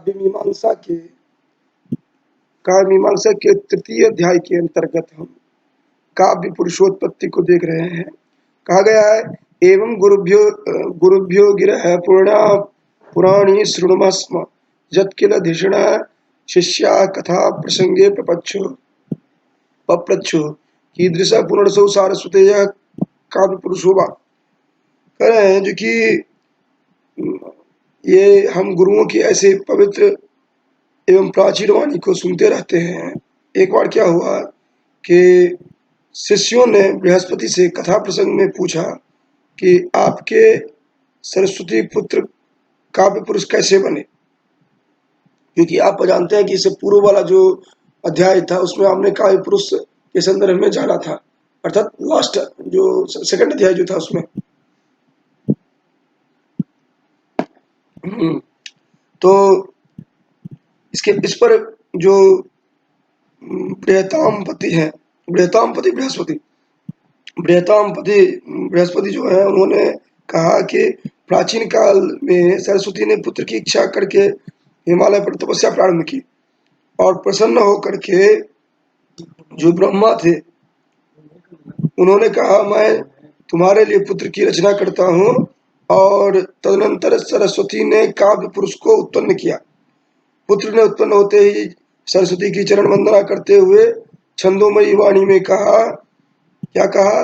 काव्य मीमांसा के तृतीय अध्याय के अंतर्गत हम काव्य पुरुषोत्पत्ति को देख रहे हैं। कहा गया है एवं गुरुभ्यो गिरः पुराणी शृणुमः स्म यत्किल धिषण शिष्या कथा प्रसंगे पप्रच्छो कीदृश पुनर्सौ सारस्वतेय काव्य पुरुषो वा। कह रहे हैं जो कि ये हम गुरुओं की ऐसे पवित्र एवं प्राचीन वाणी को सुनते रहते हैं। एक बार क्या हुआ कि शिष्यों ने बृहस्पति से कथा प्रसंग में पूछा कि आपके सरस्वती पुत्र काव्य पुरुष कैसे बने, क्योंकि आप जानते हैं कि इससे पूर्व वाला जो अध्याय था उसमें हमने काव्य पुरुष के संदर्भ में जाना था, अर्थात लास्ट जो सेकंड अध्याय जो था उसमें। तो इस पर जो बृहस्पति जो है उन्होंने कहा कि प्राचीन काल में सरस्वती ने पुत्र की इच्छा करके हिमालय पर तपस्या प्रारंभ की और प्रसन्न होकर के जो ब्रह्मा थे उन्होंने कहा मैं तुम्हारे लिए पुत्र की रचना करता हूँ, और तदनंतर सरस्वती ने काव्य पुरुष को उत्पन्न किया। पुत्र ने उत्पन्न होते ही सरस्वती की चरण वंदना करते हुए छंदोमयी वाणी में कहा, क्या कहा,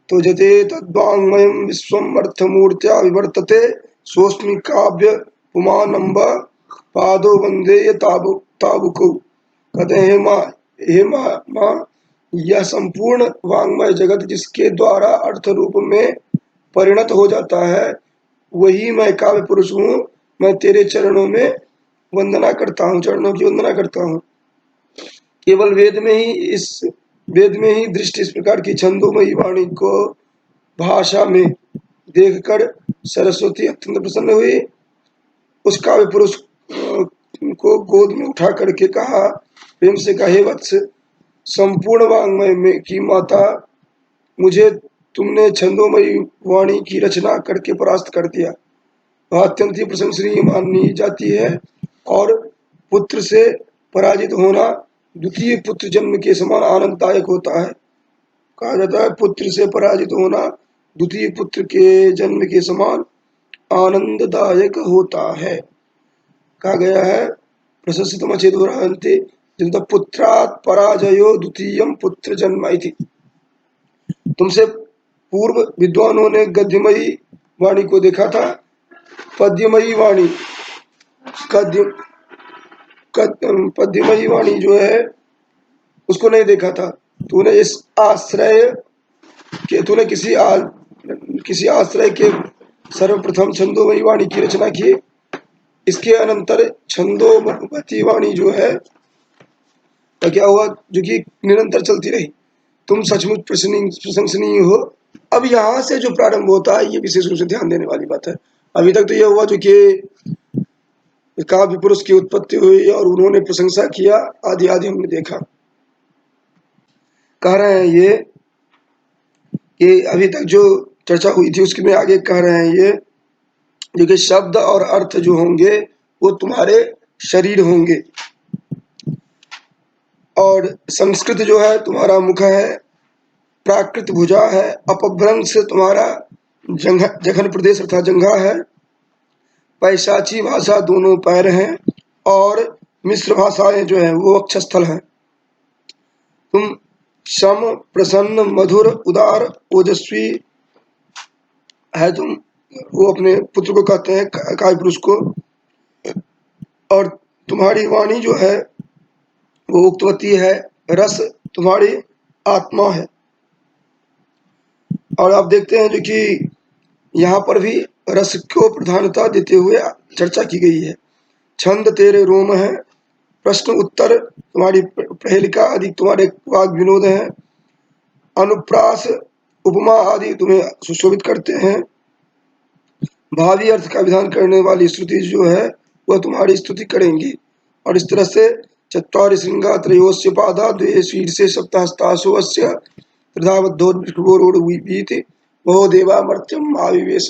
तो जते तद्वांगमयं विश्वम अर्थमूर्त्या विवर्तते सोस्मि काव्य पुमानंब पादो वंदे ताबुको। कहते हैं हे माँ यह संपूर्ण वांग्मय जगत जिसके द्वारा अर्थ रूप में परिणत हो जाता है वही मैं काव्य पुरुष हूँ। मैं तेरे चरणों में वंदना करता हूँ, चरणों की वंदना करता हूँ। केवल वेद में ही दृष्टि इस प्रकार की छंदोमयी वाणी को भाषा में देखकर सरस्वती अत्यंत प्रसन्न हुई। उस काव्य पुरुष को गोद में उठा करके कहा, प्रेम से कहा, हे वत्स, संपूर्ण वांग्मय में की माता, मुझे तुमने छंदोमयी वाणी की रचना करके परास्त कर दिया। वह अत्यंत ही प्रशंसनीय मानी जाती है और पुत्र से पराजित होना द्वितीय पुत्र जन्म के समान आनंददायक होता है। कहा जाता है पुत्र से पराजित होना द्वितीय पुत्र के जन्म के समान आनंददायक होता है। कहा गया है प्रशस्तम चेदुरांते पुत्रात् पराजयो द्वितीयम पुत्र जन्म इति। तुमसे पूर्व विद्वानों ने गद्यमयी वाणी को देखा था, पद्यमयी वाणी जो है उसको नहीं देखा था। तूने इस आश्रय के किसी आश्रय के सर्वप्रथम छंदोमयी वाणी की रचना की। इसके अनंतर छंदोमती वाणी जो है तो क्या हुआ, जो कि निरंतर चलती रही। तुम सचमुच प्रशंसनीय हो। अब यहाँ से जो प्रारंभ होता है ये विशेष रूप से ध्यान देने वाली बात है। अभी तक तो यह हुआ जो कि काव्य पुरुष की उत्पत्ति हुई और उन्होंने प्रशंसा किया, आदि आदि हमने देखा। कह रहे हैं ये कि अभी तक जो चर्चा हुई थी उसके में आगे कह रहे हैं ये जो कि शब्द और अर्थ जो होंगे वो तुम्हारे शरीर होंगे, और संस्कृत जो है तुम्हारा मुख है, प्राकृत भुजा है, अपभ्रंश तुम्हारा जघन प्रदेश अर्थात जंघा है, पैशाची भाषा दोनों पैर हैं, और मिश्र भाषाएं जो है वो वक्षस्थल है। तुम सम प्रसन्न मधुर उदार ओजस्वी है। तुम वो अपने पुत्र को कहते हैं काव्य पुरुष को, और तुम्हारी वाणी जो है वो उक्तवती है, रस तुम्हारी आत्मा है। और आप देखते हैं जो कि यहाँ पर भी रस को प्रधानता देते हुए चर्चा की गई है। छंद तेरे रोम है, प्रश्न उत्तर तुम्हारी प्रहेलिका आदि तुम्हारे वाग विनोद हैं, अनुप्रास उपमा आदि तुम्हें सुशोभित करते हैं, भावी अर्थ का विधान करने वाली स्तुति जो है वह तुम्हारी स्तुति करेंगी। और इस तरह से चत्वारि श्रृंगा त्रयोस्य पादा द्वे शीर्षे सप्तहस्तासु अस्य त्रिधावद्धोर्विष्णुरोरुवीति बहु देवा मर्त्यम आविवेश।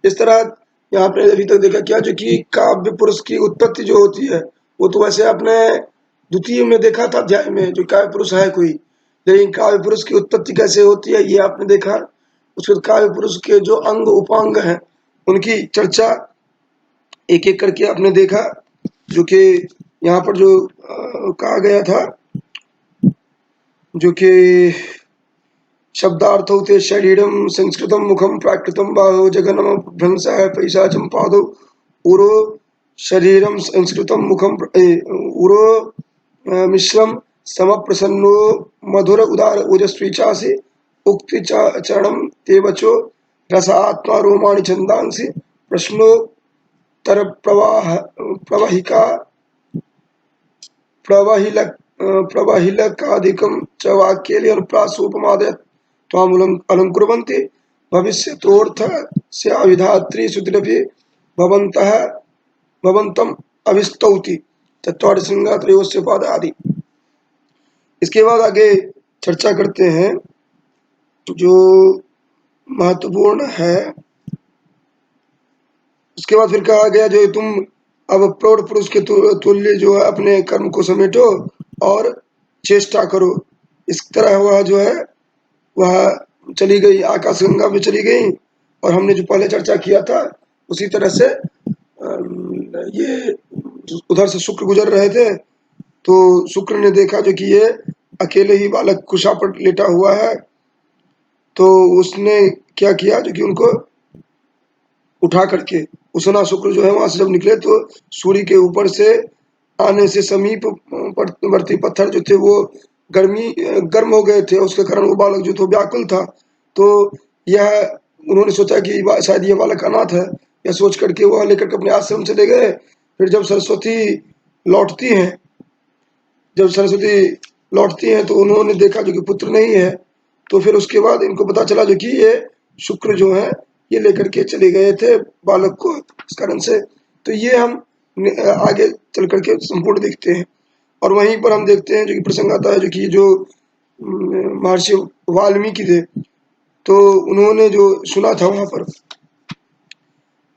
इस तरह यहाँ पे अभी तक देखा क्या, जो कि काव्य पुरुष की उत्पत्ति जो होती है वो तो वैसे आपने द्वितीय में देखा था अध्याय में, जो काव्य पुरुष है कोई, लेकिन काव्य पुरुष की उत्पत्ति कैसे होती है ये आपने देखा। उसके बाद काव्य पुरुष के जो अंग उपांग हैं उनकी चर्चा एक एक करके आपने देखा, जो कि यहाँ पर जो कहा गया था, जो कि शब्दार्थ होते शरीरम संस्कृतम मुखम प्राकृतम बाहो जगनम भ्रंश पैशाचम पादो उरो शरीरम संस्कृतम मुखम उरो मिश्रम सम प्रसन्नो मधुर उदार ओजस्वी चासी उक्ति चरणम तेवचो रसात्मा रोमाणि छंदांसी प्रश्नोत्तर प्रवाह प्रवाहिका प्रवहिलक प्रवहिलकादिकं च वाक्येन अनुप्रासोपमादयत् त्वामूलम् अलङ्कुर्वन्ति भविष्यतोऽर्थस्याविधात्री श्रुतिरपि भवन्तः भवन्तम् अभिस्तौति चत्वारिशृङ्गात्रयोस्य पाद आदि। इसके बाद आगे चर्चा करते हैं जो महत्वपूर्ण है। उसके बाद फिर कहा गया जो तुम अब प्रौढ़ पुरुष के तुल्य जो है अपने कर्म को समेटो और चेष्टा करो। इस तरह वह जो है वह चली गई, आकाश गंगा में चली गई, और हमने जो पहले चर्चा किया था उसी तरह से ये उधर से शुक्र गुजर रहे थे, तो शुक्र ने देखा जो कि ये अकेले ही बालक कुशा पर लेटा हुआ है, तो उसने क्या किया जो कि उनको उठा करके उसना शुक्र जो है वहां से जब निकले तो सूर्य के ऊपर से आने से समीप वर्ती पत्थर जो थे वो गर्म हो गए थे, उसके कारण वो बालक जो तो व्याकुल था। तो यह उन्होंने सोचा कि शायद ये बालक अनाथ है, यह सोच करके वह लेकर के अपने आश्रम चले गए। फिर जब सरस्वती लौटती हैं, जब सरस्वती लौटती हैं तो उन्होंने देखा जो कि पुत्र नहीं है, तो फिर उसके बाद इनको पता चला जो कि ये शुक्र जो है ये लेकर के चले गए थे बालक को, इस कारण से। तो ये हम आगे चल करके संपूर्ण देखते हैं, और वहीं पर हम देखते हैं जो कि प्रसंग आता है जो कि जो महर्षि वाल्मीकि थे, तो उन्होंने जो सुना था वहां पर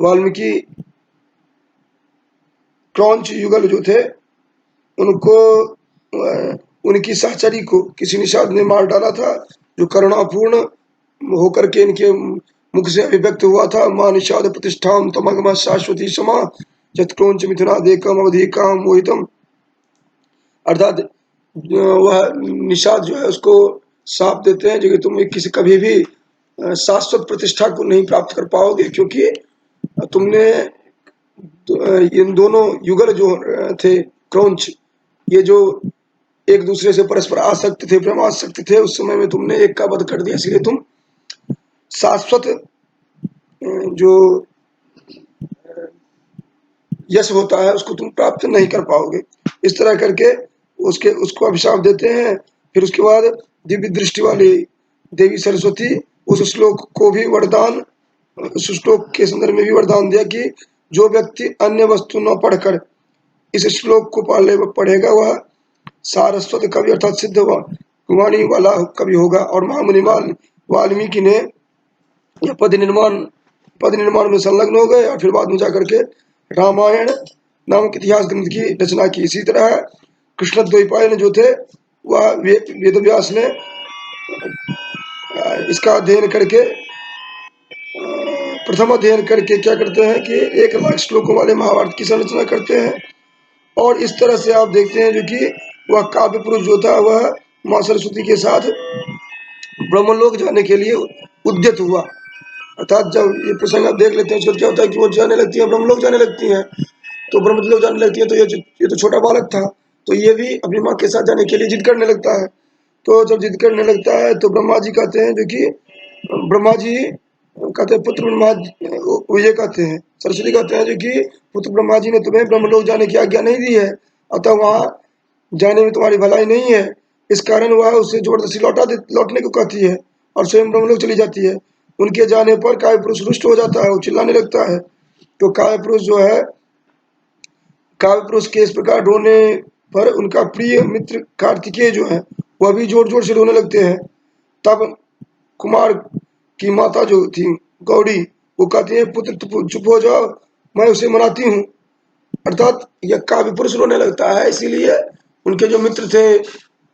वाल्मीकि क्रौंच युगल जो थे उनको उनकी सहचरी को किसी निषाद ने मार डाला था, जो करुणापूर्ण होकर के इनके मुख से अभिव्यक्त हुआ था। मां निषाद प्रतिष्ठाम तमगम शाश्वती समा चतक्रौंच मिथुना देकम अवधि काम मोहितम, अर्थात वह निषाद जो है उसको साप देते हैं जो कि तुम किसी कभी भी शाश्वत प्रतिष्ठा को नहीं प्राप्त कर पाओगे, क्योंकि तुमने इन दोनों युगल जो थे क्रौंच, ये जो एक दूसरे से परस्पर आसक्त थे, प्रेमासक्त थे, उस समय में तुमने एक का वध कर दिया, इसलिए तुम शाश्वत जो यश होता है उसको तुम प्राप्त नहीं कर पाओगे। इस तरह करके उसको अभिशाप देते हैं। फिर उसके बाद दिव्य दृष्टि वाली देवी सरस्वती उस श्लोक को भी वरदान, उस श्लोक के संदर्भ में भी वरदान दिया कि जो व्यक्ति अन्य वस्तु न पढ़कर इस श्लोक को पढ़ेगा वह सारस्वत कवि अर्थात सिद्ध वाणी वाला कवि होगा। और महामुनि वाल्मीकि ने यह पद निर्माण में संलग्न हो गए, और फिर बाद में जाकर के रामायण नामक इतिहास ग्रंथ की रचना की। इसी तरह कृष्ण द्वैपायन जो थे वह वेदव्यास ने इसका अध्ययन करके प्रथम अध्ययन करके क्या करते हैं कि 1,00,000 श्लोकों वाले महाभारत की संरचना करते हैं। और इस तरह से आप देखते हैं जो कि वह काव्य पुरुष जो था वह मां सरस्वती के साथ ब्रह्मलोक जाने के लिए उद्यत हुआ। अर्थात जब ये प्रसंग आप देख लेते हैं उसको क्या होता है कि वो जाने लगती है, ब्रह्मलोक जाने लगती हैं, तो ब्रह्मलोक जाने लगती है, तो ये तो छोटा बालक था, तो ये भी अपनी माँ के साथ जाने के लिए जिद करने लगता है। तो जब जिद करने लगता है तो ब्रह्मा जी कहते हैं जो कि ब्रह्मा जी कहते हैं पुत्र ब्रह्मा ये कहते हैं सरस्वती कहते हैं जो कि पुत्र ब्रह्मा जी ने तुम्हें ब्रह्मलोक जाने की आज्ञा नहीं दी है, अतः वहां जाने में तुम्हारी भलाई नहीं है। इस कारण वह उसे जबरदस्ती लौटने को कहती है और स्वयं ब्रह्मलोक चली जाती है। उनके जाने पर काव्य पुरुष रुष्ट हो जाता है, वो चिल्लाने लगता है। तो काव्य पुरुष जो है, काव्य पुरुष के इस प्रकार रोने पर उनका प्रिय मित्र कार्तिकेय जो है वह भी जोर जोर से रोने लगते हैं। तब कुमार की माता जो थी गौड़ी वो कहती है पुत्र चुप हो जाओ, मैं उसे मनाती हूँ। अर्थात यह काव्य पुरुष रोने लगता है, इसीलिए उनके जो मित्र थे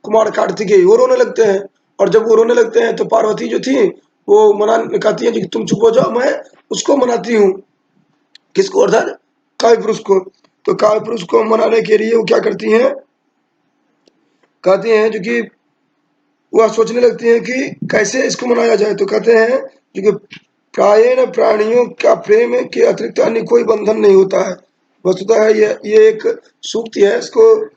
कुमार कार्तिकेय वो रोने लगते हैं। और जब वो रोने लगते हैं तो पार्वती जो थी वो मना कहती है कि तुम चुप हो जाओ, मैं उसको मनाती हूँ। किसको? अर्थात काव्य पुरुष को। तो काव्य पुरुष को मनाने के लिए वो क्या करती हैं, कहती हैं जो कि वह सोचने लगती हैं कि कैसे इसको मनाया जाए। तो कहते हैं कि प्रायेण प्राणियों का प्रेम के अतिरिक्त अन्य कोई बंधन नहीं होता है। वस्तुतः है ये एक सूक्ति है, इसको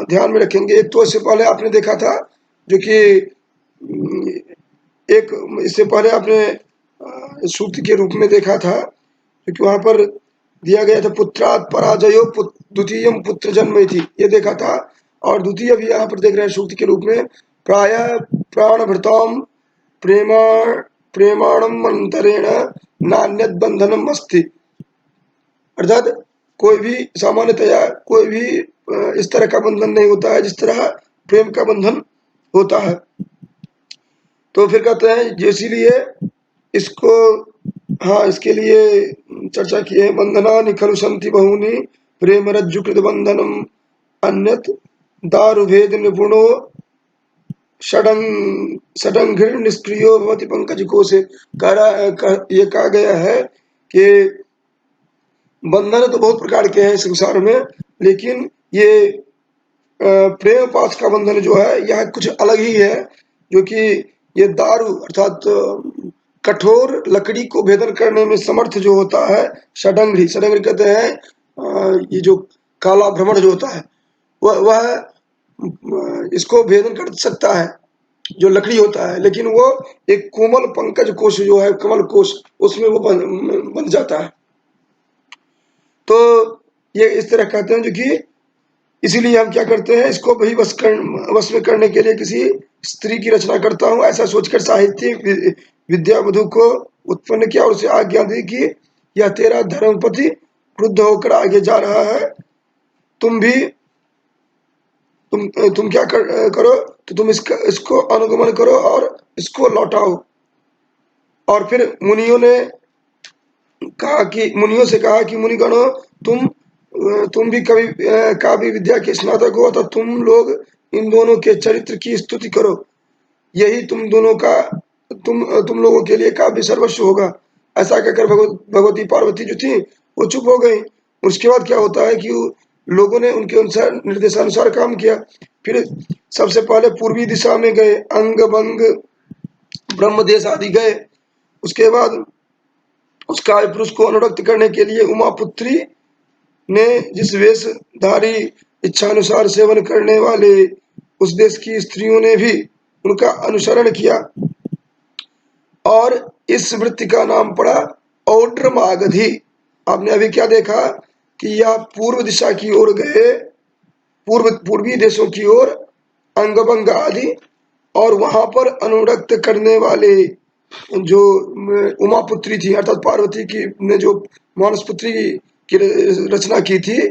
ध्यान में रखेंगे। एक तो इससे पहले आपने देखा था जो कि एक इससे पहले आपने सूक्ति के रूप में देखा था, क्योंकि वहां पर दिया गया था पुत्रात् पराजयो द्वितीय पुत्र जन्म थी, ये देखा था। और द्वितीय भी यहाँ पर देख रहे हैं सूक्ति के रूप में, प्राय प्राणभृताम प्रेमाणम अंतरेण नान्यत बंधनम अस्ति। अर्थात कोई भी सामान्यतया कोई भी इस तरह का बंधन नहीं होता है जिस तरह प्रेम का बंधन होता है। तो फिर कहते हैं इसीलिए इसको, हाँ, इसके लिए चर्चा की है। बंधना निखलु संति बहुनी प्रेम रज्जुकृत बंधनम अन्यत दारुभेद निपुणो षडंघ्र निष्क्रियो भवति पंकज को से ये कहा गया है कि बंधन तो बहुत प्रकार के हैं संसार में, लेकिन ये प्रेम पाश का बंधन जो है यह कुछ अलग ही है। जो कि ये दारू अर्थात कठोर लकड़ी को भेदन करने में समर्थ जो होता है, षडंघ्री, षडंघ्री कहते हैं ये जो काला भ्रमण जो होता है वह इसको भेदन कर सकता है जो लकड़ी होता है, लेकिन वो एक कोमल पंकज कोश जो है, कमल कोश, उसमें वो बन जाता है। तो ये इस तरह कहते हैं जो कि इसीलिए हम क्या करते हैं, इसको वही वश में करने के लिए किसी स्त्री की रचना करता हूँ, ऐसा सोचकर साहित्य विद्यावधु को उत्पन्न किया और उसे आज्ञा दी कि यह तेरा धर्मपति क्रुद्ध होकर आगे जा रहा है, तुम भी तुम क्या करो, तो तुम इसको अनुगमन करो और इसको लौटाओ। और फिर मुनियों से कहा कि मुनिगणों, तुम भी कभी काव्य विद्या के स्नातक हो, तो तुम लोग इन दोनों के चरित्र की स्तुति करो, यही तुम लोगों के लिए काव्य सर्वस्व होगा। ऐसा कहकर भगवती पार्वती जो थी वो चुप हो गई। उसके बाद क्या होता है कि लोगों ने उनके अनुसार निर्देशानुसार काम किया। फिर सबसे पहले पूर्वी दिशा में गए, अंग बंग ब्रह्मदेश आदि गए। उसके बाद उस काव्य पुरुष को अनुरक्त करने के लिए उमापुत्री ने जिस वेशधारी इच्छानुसार सेवन करने वाले उस देश की स्त्रियों ने भी उनका अनुसरण किया, और इस वृत्ति का नाम पड़ा औड्रमागधी। आपने अभी क्या देखा कि यह पूर्व दिशा की ओर गए, पूर्वी देशों की ओर, अंगभंग आदि, और वहां पर अनुरक्त करने वाले जो उमापुत्री थी अर्थात पार्वती की ने जो मानसपुत्री की रचना की थी,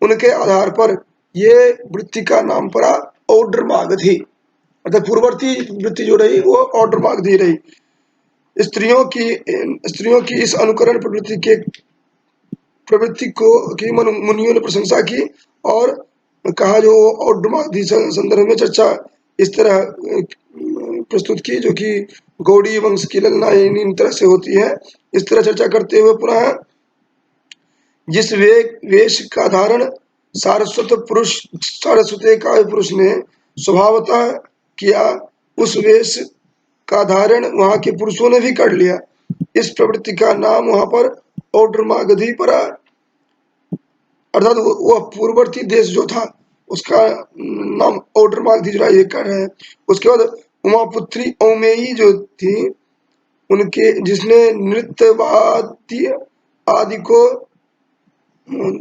उनके आधार पर ये वृत्ति का नाम पड़ा औड्रमागधी। अर्थात पूर्ववर्ती वृत्ति जो रही वो औड्रमागधी रही। स्त्रियों की इस अनुकरण प्रवृत्ति की मुनियों ने प्रशंसा की और कहा जो औड्रमागधी संदर्भ में चर्चा इस तरह प्रस्तुत की, जो कि गौड़ी वंश की ललना इन तरह से होती है। इस तरह चर्चा करते हुए पुनः जिस वेश का धारण सारस्वते काव्य पुरुष ने स्वभावतः किया, उस वेश का धारण वहां के पुरुषों ने भी कर लिया। इस प्रवृत्ति का नाम वहां पर औड्रमागधी पड़ा। अर्थात वह पूर्ववर्ती देश जो था उसका नाम औड्रमागधी जो ये कर रहे हैं। उसके बाद उमापुत्री औमेयी जो थी, उनके जिसने नृत्य वाद्य आदि को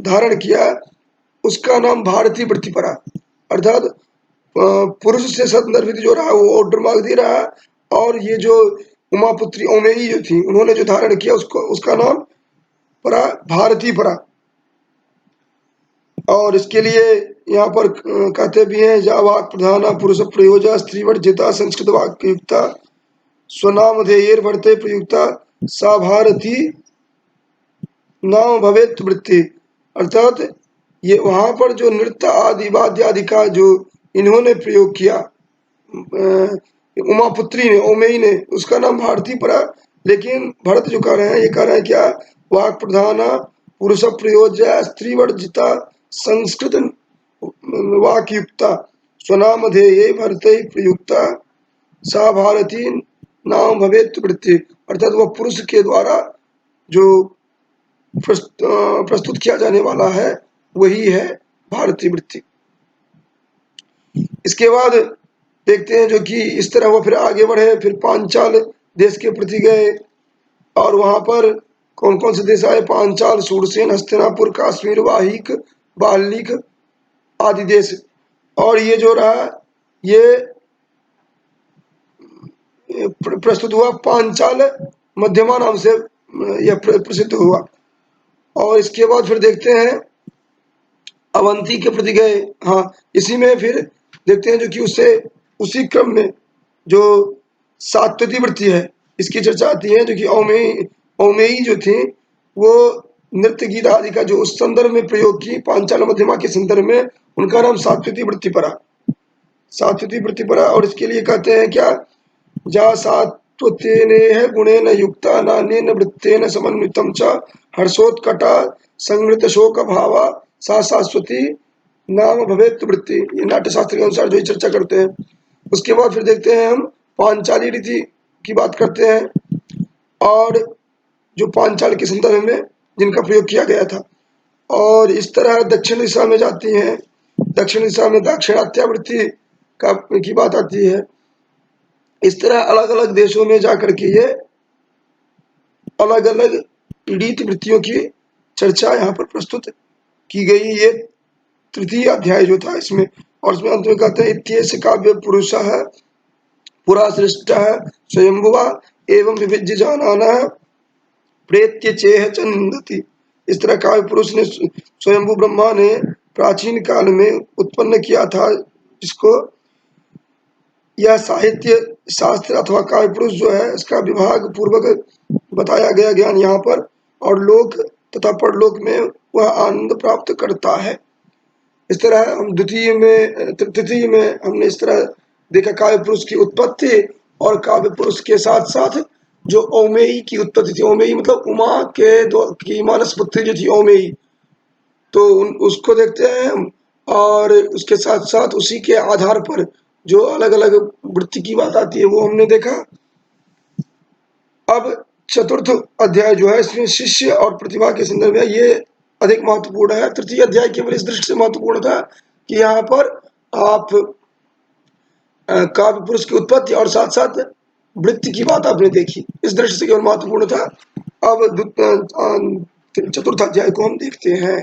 धारण किया, उसका नाम भारती वृत्ति पड़ा। अर्थात पुरुष से संदर्भित जो रहा वो औड्रमागधी रहा, और ये जो उमापुत्री औमेयी जो थी उन्होंने जो धारण किया उसका नाम पड़ा भारती पड़ा। और इसके लिए यहाँ पर कहते भी हैं, जा वाक प्रधाना पुरुष प्रयोजा स्त्री वर्जिता संस्कृत वाक्युक्ता स्वनामधेयर वर्ते प्रयुक्ता सा भारती नाम भवेत वृत्ति, अर्थात ये वहां पर जो नृत्य आदि वाद्य आदि का जो इन्होंने प्रयोग किया, उमापुत्री ने, ओमेई ने, उसका नाम भारती पड़ा। लेकिन भरत जो कह रहे हैं, ये कह रहे हैं क्या, वाक प्रधाना पुरुष प्रयोज्य स्त्री वर्जिता संस्कृत वाक्युक्ता स्वनामधेये भरत प्रयुक्ता सा भारती नाम भवेत वृत्ति, अर्थात वह पुरुष के द्वारा जो प्रस्तुत किया जाने वाला है वही है भारतीय वृत्ति। इसके बाद देखते हैं जो कि इस तरह वो फिर आगे बढ़े, फिर पांचाल देश के प्रति गए और वहां पर कौन कौन से देश आए, पांचाल, सूरसेन, हस्तिनापुर, काश्मीर, वाहिक, बाल्लिक आदि देश। और ये जो रहा ये प्रस्तुत हुआ पांचाल मध्यमा नाम से यह प्रसिद्ध हुआ। और इसके बाद फिर देखते हैं अवंती के प्रति गए। हाँ, इसी में फिर देखते हैं जो कि उससे उसी क्रम में जो सात्वती वृत्ति है इसकी चर्चा आती है, जो कि औमेई जो थी वो नृत्य गीत आदि का जो उस संदर्भ में प्रयोग की पांचाल मध्यमा के संदर्भ में, उनका नाम सात्वती वृत्ति पड़ा, सात्वती वृत्ति पड़ा। और इसके लिए कहते हैं क्या, जा सात्वतेनेह गुणेन युक्ता नान्येन वृत्तेन समन्वितम च हर्षोत्कटा संवृत शोक भावा सा शाश्वती नाम भवेत वृत्ति। ये नाट्यशास्त्र के अनुसार जो चर्चा करते हैं। उसके बाद फिर देखते हैं हम पांचाली रीति की बात करते हैं, और जो पांचाल के संदर्भ में जिनका प्रयोग किया गया था। और इस तरह दक्षिण दिशा में जाती हैं, दक्षिण दिशा में दाक्षिणात्यावृत्ति का की बात आती है। इस तरह अलग अलग देशों में जाकर के ये अलग अलग रीति वृत्तियों की चर्चा यहाँ पर प्रस्तुत की गई। ये तृतीय अध्याय जो था इसमें, और इसमें अंत में कहते हैं इत्येष काव्य पुरुष है पुरा सृष्ट स्वयंभुवा एवं विभिज्य जानाना प्रेत्य चेह च निंदति। इस तरह काव्य पुरुष ने स्वयंभू ब्रह्मा ने प्राचीन काल में उत्पन्न किया था, जिसको यह साहित्य शास्त्र अथवा काव्य पुरुष जो है इसका विभाग पूर्वक बताया गया ज्ञान यहाँ पर, और लोक तथा परलोक में वह आनंद प्राप्त करता है। इस तरह हम तृतीय में हमने इस तरह देखा काव्य पुरुष की उत्पत्ति, और काव्य पुरुष के साथ साथ जो औमेई की उत्पत्ति थी, औमेई मतलब उमा की मानस पुत्री जो थी औमेई, तो उसको देखते हैं हम। और उसके साथ साथ उसी के आधार पर जो अलग अलग वृत्ति की बात आती है वो हमने देखा। अब चतुर्थ अध्याय जो है इसमें शिष्य और प्रतिभा के संदर्भ में ये अधिक महत्वपूर्ण है। तृतीय अध्याय केवल इस दृष्टि से महत्वपूर्ण था कि यहाँ पर आप काव्य पुरुष की उत्पत्ति और साथ साथ वृत्ति की बात आपने देखी, इस दृष्टि से केवल महत्वपूर्ण था। अब चतुर्थ अध्याय को हम देखते हैं।